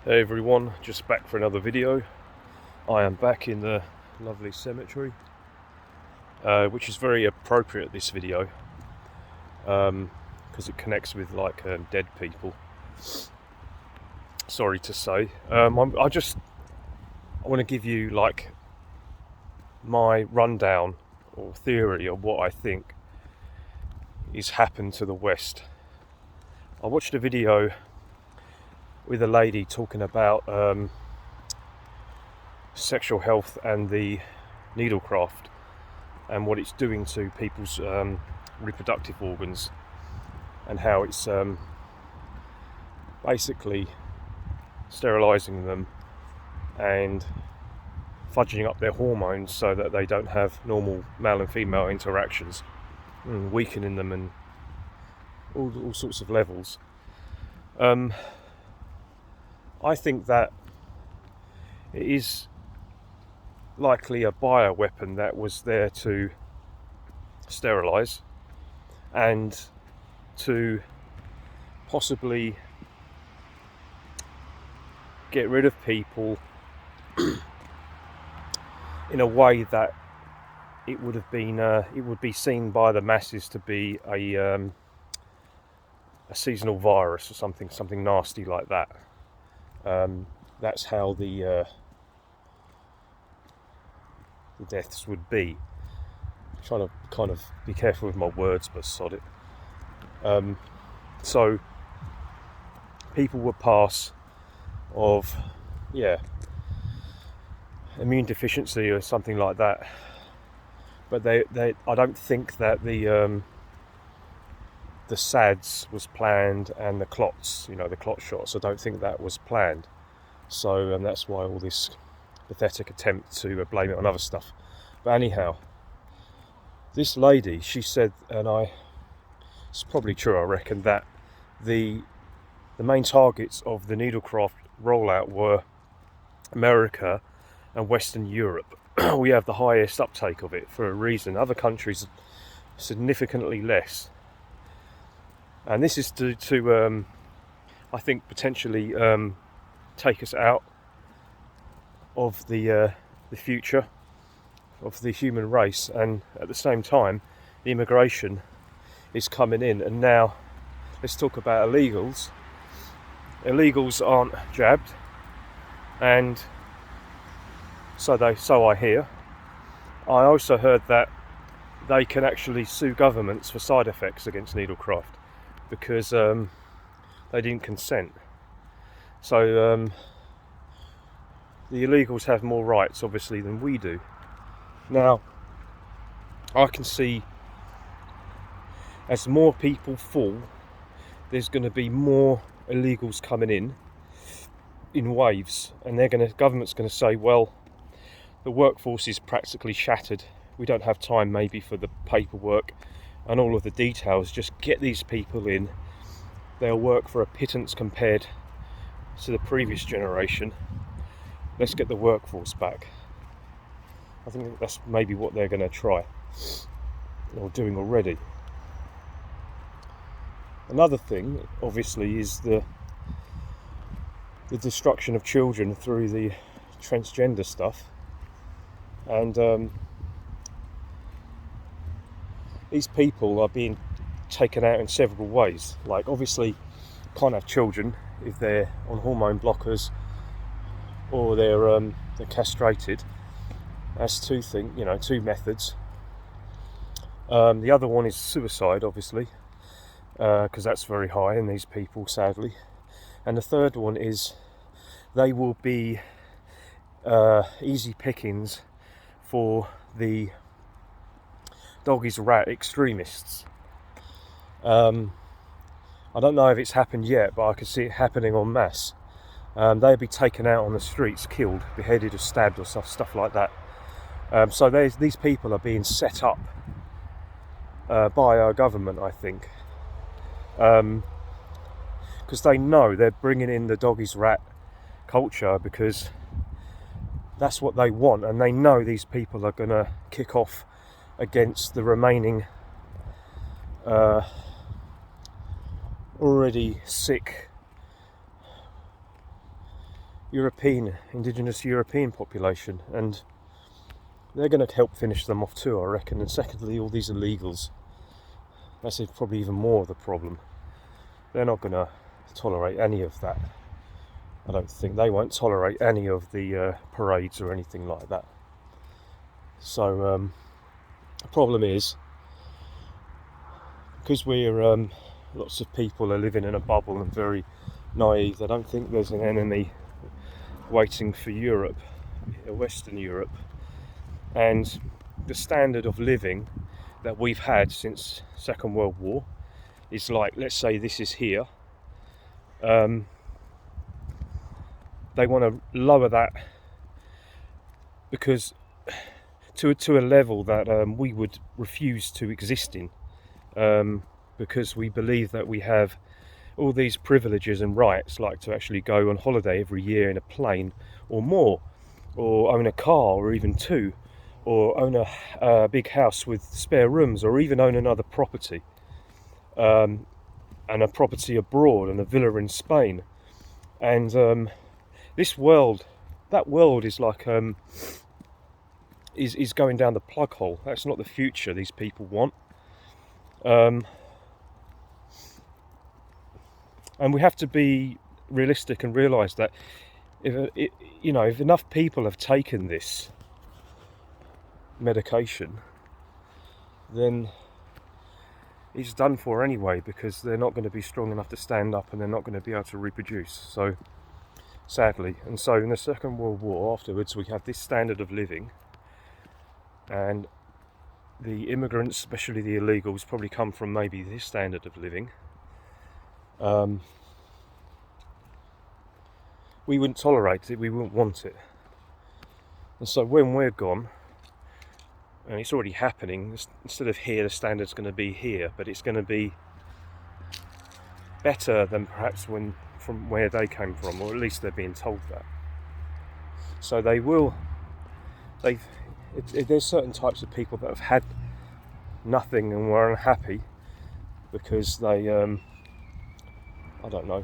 Hey everyone, just back for another video. I am back in the lovely cemetery, which is very appropriate, this video, because it connects with dead people. Sorry to say. I want to give you my rundown or theory of what I think is happened to the West. I watched a video with a lady talking about sexual health and the needlecraft and what it's doing to people's reproductive organs, and how it's basically sterilizing them and fudging up their hormones so that they don't have normal male and female interactions, and weakening them and all sorts of levels. I think that it is likely a bioweapon that was there to sterilize and to possibly get rid of people in a way that it would have been it would be seen by the masses to be a seasonal virus or something nasty like that. That's how the deaths would be. I'm trying to kind of be careful with my words, but sod it. So people would pass of immune deficiency or something like that, but they I don't think that the SADS was planned, and the clots, the clot shots, I don't think that was planned. So that's why all this pathetic attempt to blame it on other stuff. But anyhow, this lady, she said, and it's probably true, I reckon, that the main targets of the needlecraft rollout were America and Western Europe. We have the highest uptake of it for a reason. Other countries significantly less. And this is to I think, potentially take us out of the future of the human race, and at the same time, the immigration is coming in. And now, let's talk about illegals. Illegals aren't jabbed, and so I hear. I also heard that they can actually sue governments for side effects against needlecraft because they didn't consent. So the illegals have more rights, obviously, than we do. Now, I can see as more people fall, there's going to be more illegals coming in waves, and government's going to say, well, the workforce is practically shattered. We don't have time maybe for the paperwork and all of the details. Just get these people in. They'll work for a pittance compared to the previous generation. Let's get the workforce back. I think that's maybe what they're going to try, or doing already. Another thing, obviously, is the destruction of children through the transgender stuff. And these people are being taken out in several ways. Like, obviously, can't have children if they're on hormone blockers or they're castrated. That's two methods. The other one is suicide, obviously, because that's very high in these people, sadly. And the third one is they will be easy pickings for the doggies rat extremists. I don't know if it's happened yet, but I can see it happening en masse. They'll be taken out on the streets, killed, beheaded, or stabbed, or stuff like that. So these people are being set up by our government, I think, because they know they're bringing in the doggies rat culture, because that's what they want, and they know these people are going to kick off against the remaining already sick indigenous European population, and they're going to help finish them off too, I reckon. And secondly, all these illegals, that's probably even more of the problem. They're not going to tolerate any of that. I don't think they won't tolerate any of the parades or anything like that. So the problem is, because we're lots of people are living in a bubble and very naive, I don't think there's an enemy waiting for Europe, Western Europe. And the standard of living that we've had since Second World War is like, let's say this is here, they want to lower that because to a level that we would refuse to exist in, because we believe that we have all these privileges and rights, like to actually go on holiday every year in a plane or more, or own a car or even two, or own a big house with spare rooms, or even own another property, and a property abroad and a villa in Spain. And this world, that world is like is going down the plug hole. That's not the future these people want. And we have to be realistic and realise that if enough people have taken this medication, then it's done for anyway, because they're not going to be strong enough to stand up, and they're not going to be able to reproduce. So sadly, and so in the Second World War afterwards, we have this standard of living, and the immigrants, especially the illegals, probably come from maybe this standard of living. We wouldn't tolerate it, we wouldn't want it. And so when we're gone, and it's already happening, instead of here, the standard's going to be here, but it's going to be better than perhaps from where they came from, or at least they're being told that. So there's certain types of people that have had nothing and were unhappy because they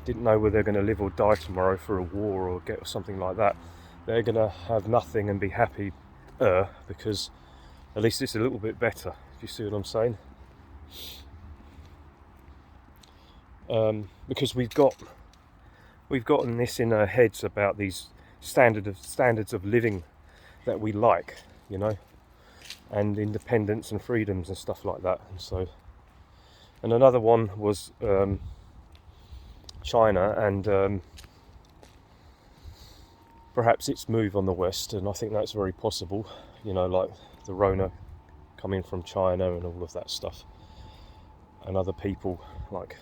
didn't know whether they're going to live or die tomorrow for a war or get something like that. They're going to have nothing and be happy because at least it's a little bit better, if you see what I'm saying. Because we've gotten this in our heads about these standards of living that we like, and independence and freedoms and stuff like that. And another one was China and perhaps its move on the West, and I think that's very possible, like the Rona coming from China and all of that stuff, and other people like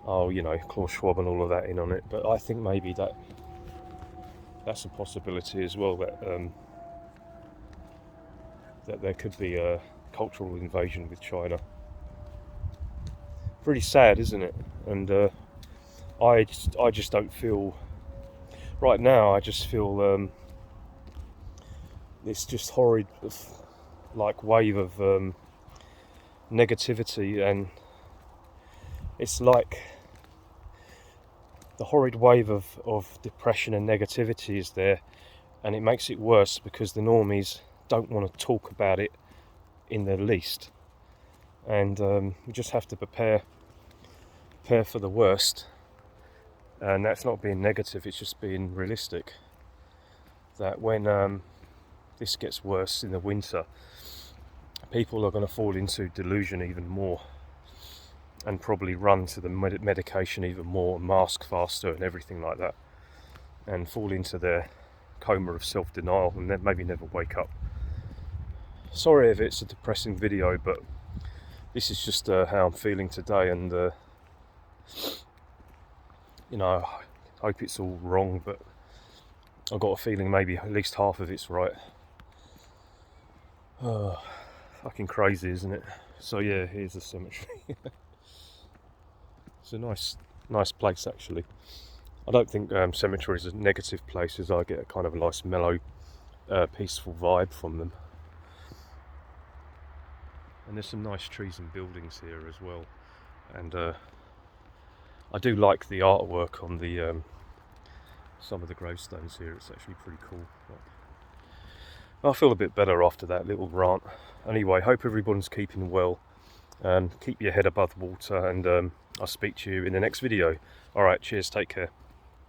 Klaus Schwab and all of that in on it. But I think maybe that's a possibility as well, that there could be a cultural invasion with China. Pretty sad, isn't it? And I just don't feel right now. I just feel this just horrid like wave of negativity, and it's like the horrid wave of depression and negativity is there, and it makes it worse because the normies don't want to talk about it in the least, and we just have to prepare for the worst. And that's not being negative, it's just being realistic, that when this gets worse in the winter, people are going to fall into delusion even more, and probably run to the medication even more, mask faster and everything like that, and fall into their coma of self-denial and then maybe never wake up. Sorry if it's a depressing video, but this is just how I'm feeling today, and I hope it's all wrong, but I've got a feeling maybe at least half of it's right. Fucking crazy, isn't it? So yeah, here's the cemetery. It's a nice place, actually. I don't think cemeteries are negative places. I get a kind of a nice mellow, peaceful vibe from them. And there's some nice trees and buildings here as well. And I do like the artwork on the some of the gravestones here. It's actually pretty cool. I feel a bit better after that little rant. Anyway, hope everyone's keeping well. Keep your head above water, and I'll speak to you in the next video. Alright, cheers, take care.